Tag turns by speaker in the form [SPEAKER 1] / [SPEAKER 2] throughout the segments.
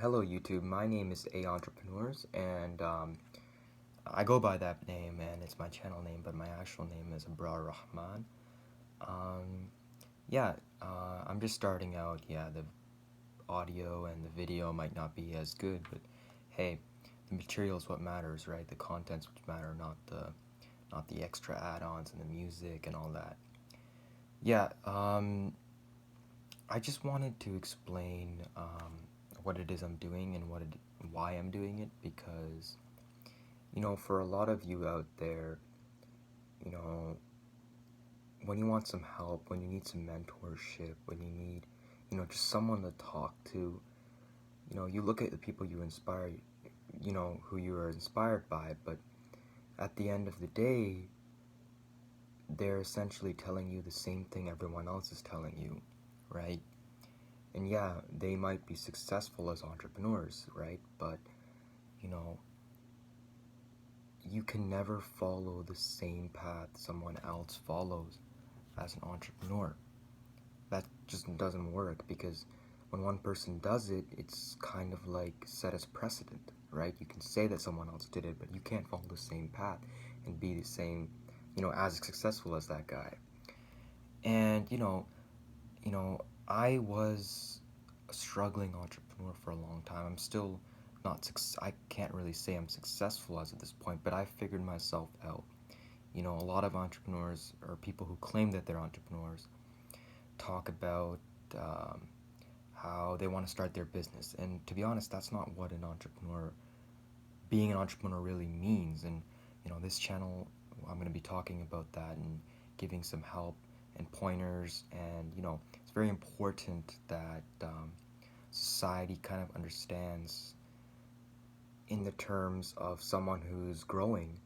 [SPEAKER 1] Hello YouTube, my name is A Entrepreneurs, and I go by that name, and it's my channel name, but my actual name is Abrar Rahman. Um, yeah, I'm just starting out. Yeah, the audio and the video might not be as good, but hey, the material is what matters, right? The content's what matter, not the extra add-ons and the music and all that. Yeah, I just wanted to explain what it is I'm doing and why I'm doing it because for a lot of you out there, you know, when you want some help, when you need some mentorship, when you need, just someone to talk to, you look at the people you inspire, who you are inspired by, but at the end of the day, they're essentially telling you the same thing everyone else is telling you, right? And yeah, they might be successful as entrepreneurs, right? But, you know, you can never follow the same path someone else follows as an entrepreneur. That just doesn't work because when one person does it, it's kind of like set as precedent, right? You can say that someone else did it, but you can't follow the same path and be the same, as successful as that guy. And I was a struggling entrepreneur for a long time. I'm still not I can't really say I'm successful as of this point, but I figured myself out. A lot of entrepreneurs or people who claim that they're entrepreneurs talk about um, how they want to start their business. And to be honest, that's not what being an entrepreneur really means. And, this channel, I'm going to be talking about that and giving some help and pointers. And, it's very important that society kind of understands in the terms of someone who's growing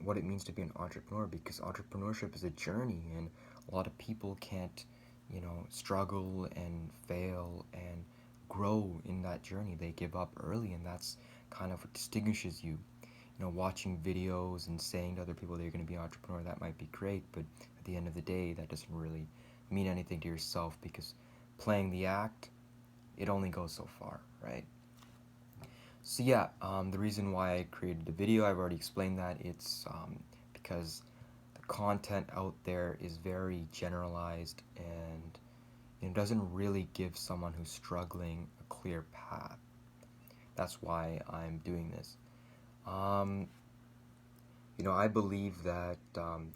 [SPEAKER 1] what it means to be an entrepreneur, because entrepreneurship is a journey and a lot of people can't struggle and fail and grow in that journey. They give up early, and that's kind of what distinguishes you. Watching videos and saying to other people that you're going to be an entrepreneur, that might be great, but at the end of the day, that doesn't really mean anything to yourself, because playing the act, it only goes so far, right? So yeah, the reason why I created the video, I've already explained that. It's because the content out there is very generalized and it doesn't really give someone who's struggling a clear path. That's why I'm doing this. Um, I believe that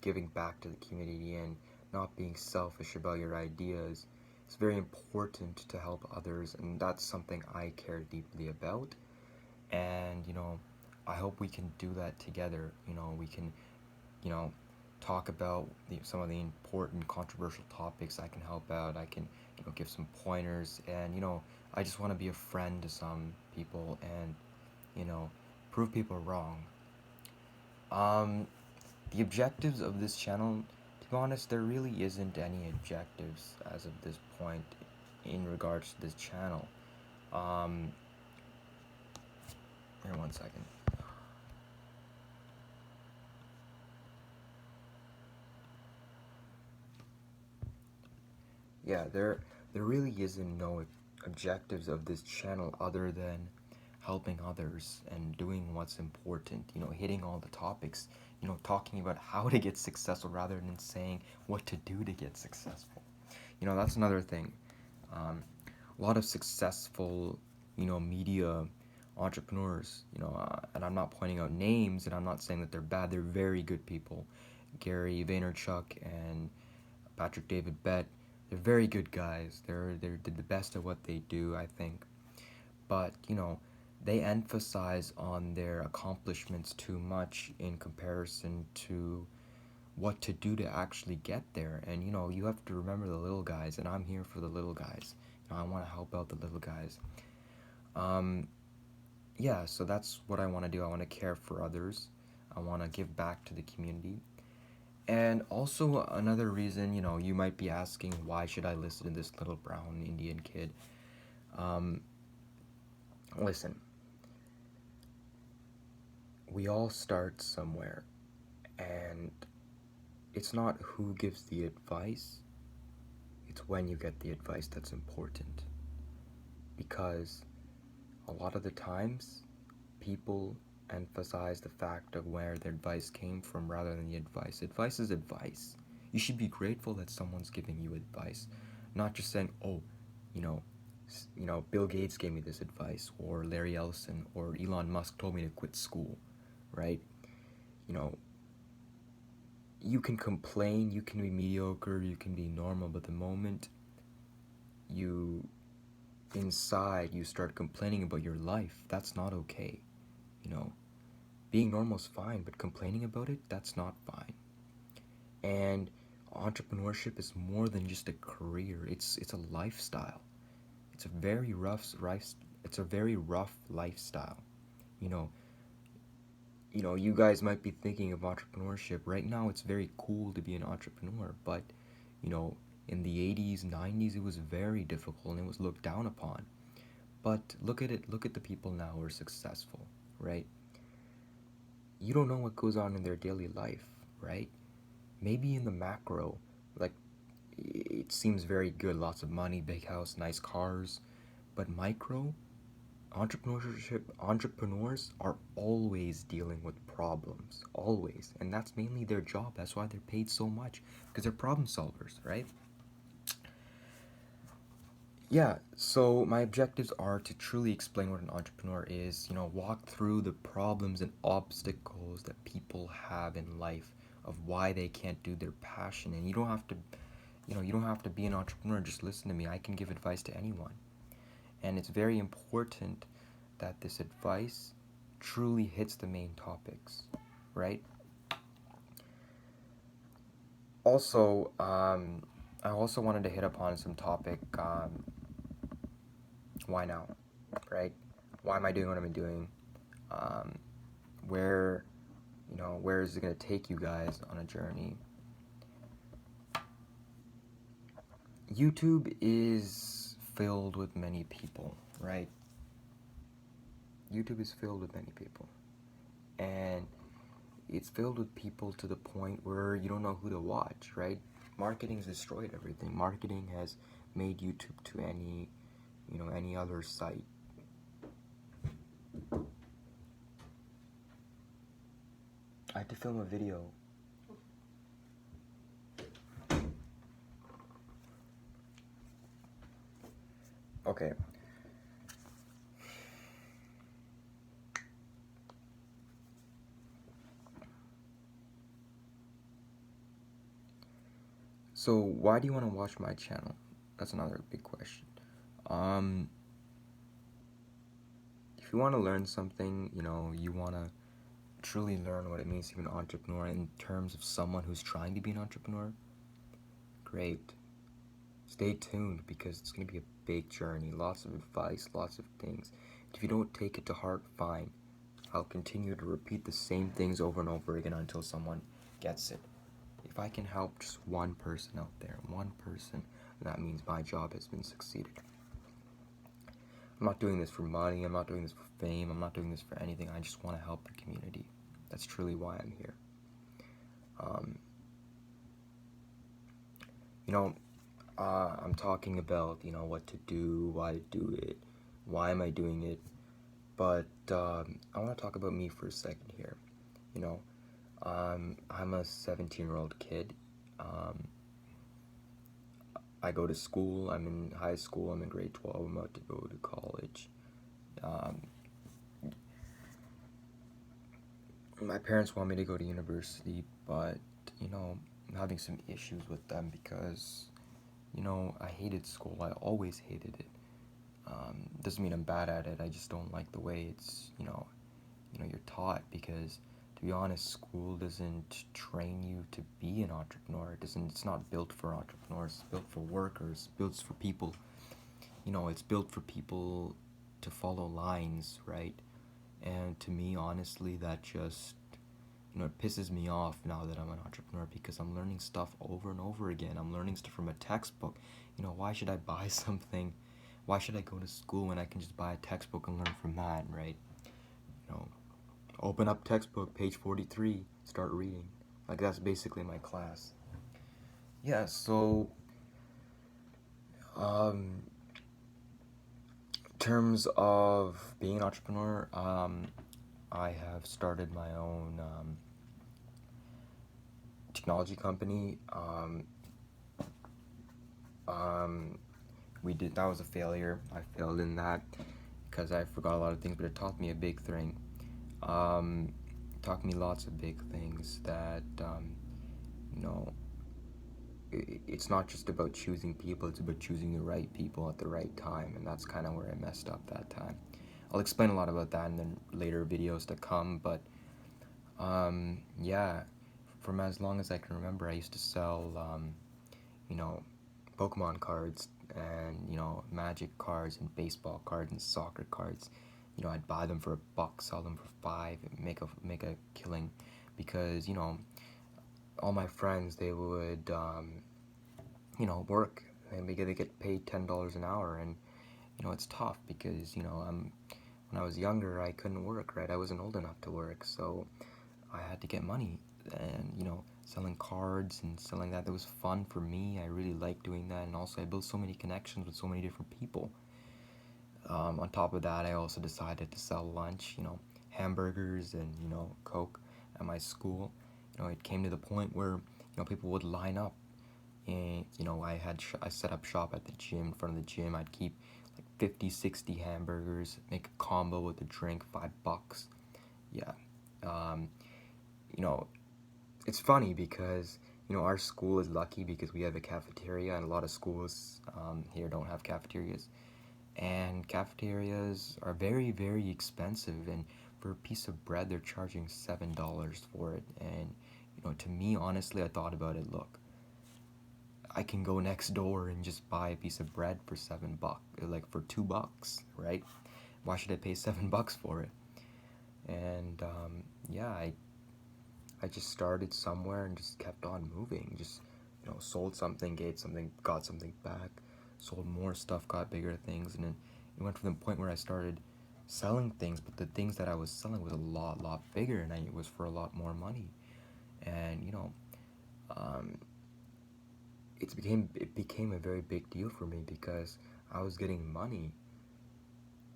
[SPEAKER 1] giving back to the community and not being selfish about your ideas is very important to help others, and that's something I care deeply about. And I hope we can do that together. We can you know talk about some of the important controversial topics. I can help out. I can give some pointers, and I just want to be a friend to some people and prove people wrong. The objectives of this channel, to be honest, there really isn't any objectives as of this point in regards to this channel. um Here, one second. Yeah, there really isn't no objectives of this channel other than helping others and doing what's important, hitting all the topics, talking about how to get successful rather than saying what to do to get successful. That's another thing. A lot of successful, media entrepreneurs, and I'm not pointing out names and I'm not saying that they're bad, they're very good people. Gary Vaynerchuk and Patrick David Bett, they're very good guys. They're the best at what they do, I think. But they emphasize on their accomplishments too much in comparison to what to do to actually get there. And you have to remember the little guys, and I'm here for the little guys. I want to help out the little guys. Um, yeah, so that's what I want to do. I want to care for others. I want to give back to the community. And also another reason, you might be asking, why should I listen to this little brown Indian kid? Um, Listen, we all start somewhere, and it's not who gives the advice, it's when you get the advice that's important. because a lot of the times people emphasize the fact of where their advice came from rather than the advice. Advice is advice. You should be grateful that someone's giving you advice, not just saying, "Oh, you know, Bill Gates gave me this advice, or Larry Ellison, or Elon Musk told me to quit school," right? You know, you can complain, you can be mediocre, you can be normal, but the moment you inside you start complaining about your life, that's not okay. You know, being normal is fine, but complaining about it, that's not fine. And entrepreneurship is more than just a career. It's a lifestyle. It's a very rough lifestyle. You know, you guys might be thinking of entrepreneurship right now. It's very cool to be an entrepreneur, but you know, in the 80s, 90s, it was very difficult and it was looked down upon. But look at it. Look at the people now who are successful, right? You don't know what goes on in their daily life, right? Maybe in the macro, like, it seems very good, lots of money, big house, nice cars, but micro, entrepreneurs are always dealing with problems, always, and that's mainly their job. That's why they're paid so much, because they're problem solvers, right? Yeah, so my objectives are to truly explain what an entrepreneur is, walk through the problems and obstacles that people have in life of why they can't do their passion. And you don't have to be an entrepreneur. Just listen to me. I can give advice to anyone. And it's very important that this advice truly hits the main topics, right? Also, I also wanted to hit upon some topic, why now, right? Why am I doing what I'm doing? Um, where, where is it going to take you guys on a journey? YouTube is filled with many people, right? YouTube is filled with many people. And it's filled with people to the point where you don't know who to watch, right? Marketing's destroyed everything. Marketing has made YouTube to any other site. I had to film a video. Okay. So why do you want to watch my channel? That's another big question. If you want to learn something, you want to truly learn what it means to be an entrepreneur in terms of someone who's trying to be an entrepreneur, great. Stay tuned because it's going to be a big journey, lots of advice, lots of things. If you don't take it to heart, fine. I'll continue to repeat the same things over and over again until someone gets it. If I can help just one person out there, one person, that means my job has been succeeded. I'm not doing this for money, I'm not doing this for fame, I'm not doing this for anything. I just want to help the community. That's truly why I'm here. I'm talking about, what to do, why to do it, why am I doing it, but I want to talk about me for a second here. I'm a 17-year-old kid. I go to school, I'm in high school, I'm in grade 12, I'm about to go to college. My parents want me to go to university, but, I'm having some issues with them because, I hated school. I always hated it. Doesn't mean I'm bad at it, I just don't like the way it's, you're taught, because to be honest, school doesn't train you to be an entrepreneur. It's not built for entrepreneurs. It's built for workers. It's built for people. It's built for people to follow lines, right? And to me, honestly, that just, it pisses me off now that I'm an entrepreneur, because I'm learning stuff over and over again. I'm learning stuff from a textbook. Why should I buy something? Why should I go to school when I can just buy a textbook and learn from that, right? Open up textbook, page 43, start reading. Like, that's basically my class. Yeah, so, to terms of being an entrepreneur, I have started my own technology company. That was a failure. I failed in that because I forgot a lot of things, but it taught me a big thing. Taught me lots of big things that you know it's not just about choosing people, it's about choosing the right people at the right time, and that's kind of where I messed up that time. I'll explain a lot about that in the later videos to come, but yeah, from as long as I can remember, I used to sell, you know, Pokemon cards and, Magic cards and baseball cards and soccer cards. I'd buy them for $1, sell them for 5, make a killing, because, all my friends, they would, work, and they get paid $10 an hour, and, it's tough because, when I was younger, I couldn't work, right? I wasn't old enough to work, so I had to get money, and, selling cards and selling that was fun for me. I really liked doing that, and also I built so many connections with so many different people. On top of that, I also decided to sell lunch, hamburgers and, Coke at my school. It came to the point where, people would line up, and, I set up shop at the gym, in front of the gym. I'd keep like 50, 60 hamburgers, make a combo with a drink, $5. Yeah. Um, you know, it's funny because, our school is lucky because we have a cafeteria, and a lot of schools here don't have cafeterias. And cafeterias are very, very expensive, and for a piece of bread, they're charging $7 for it. And, to me, honestly, I thought about it, look, I can go next door and just buy a piece of bread for $7, like for $2, right? Why should I pay $7 for it? And yeah, I just started somewhere and just kept on moving. Just, sold something, got something back, sold more stuff, got bigger things, and then it went from the point where I started selling things, but the things that I was selling was a lot bigger, and it was for a lot more money. And, um, it became a very big deal for me because I was getting money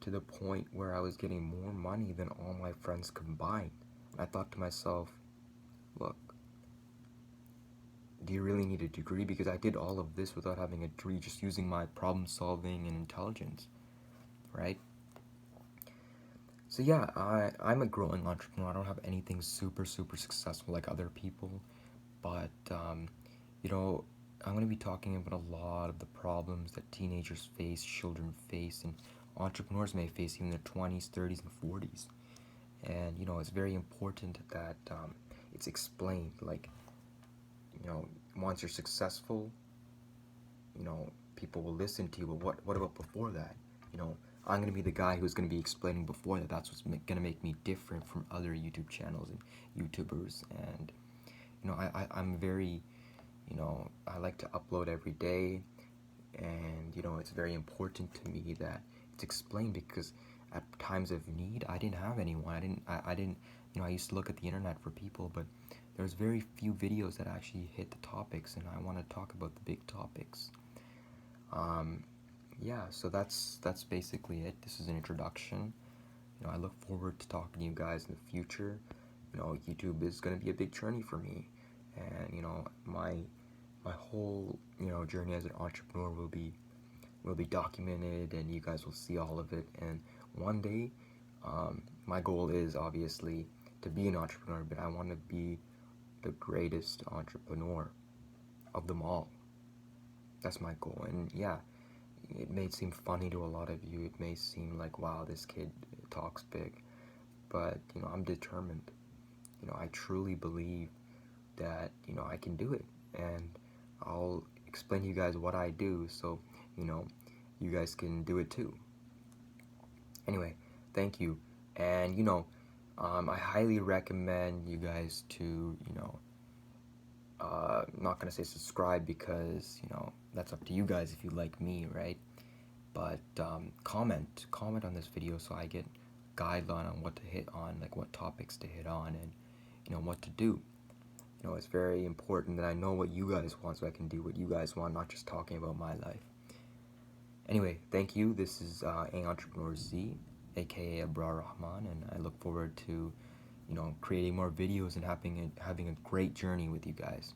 [SPEAKER 1] to the point where I was getting more money than all my friends combined. And I thought to myself, look, do you really need a degree? Because I did all of this without having a degree, just using my problem solving and intelligence, right? So yeah, I'm a growing entrepreneur. I don't have anything super successful like other people, but I'm going to be talking about a lot of the problems that teenagers face, children face, and entrepreneurs may face even in their 20s, 30s, and 40s. And it's very important that it's explained. Like, once you're successful, people will listen to you. But what about before that? I'm going to be the guy who's going to be explaining before that. That's what's going to make me different from other YouTube channels and YouTubers. And I'm very, I like to upload every day, and it's very important to me that it's explained, because at times of need, I didn't have anyone. I didn't, I used to look at the internet for people, but there's very few videos that actually hit the topics, and I want to talk about the big topics. Yeah, so that's basically it. This is an introduction. I look forward to talking to you guys in the future. YouTube is going to be a big journey for me, and my whole journey as an entrepreneur will be documented, and you guys will see all of it. And one day, my goal is obviously to be an entrepreneur, but I want to be the greatest entrepreneur of them all. That's my goal. And yeah, it may seem funny to a lot of you. It may seem like, wow, this kid talks big, but I'm determined. I truly believe that I can do it, and I'll explain to you guys what I do, so you guys can do it too. Anyway, thank you, and I highly recommend you guys to I'm not gonna say subscribe, because that's up to you guys if you like me, right? But comment on this video so I get guideline on what to hit on, like what topics to hit on, and what to do. It's very important that I know what you guys want so I can do what you guys want, not just talking about my life. Anyway, thank you. This is A Entrepreneur Z, aka Abrar Rahman, and I look forward to, creating more videos and having a great journey with you guys.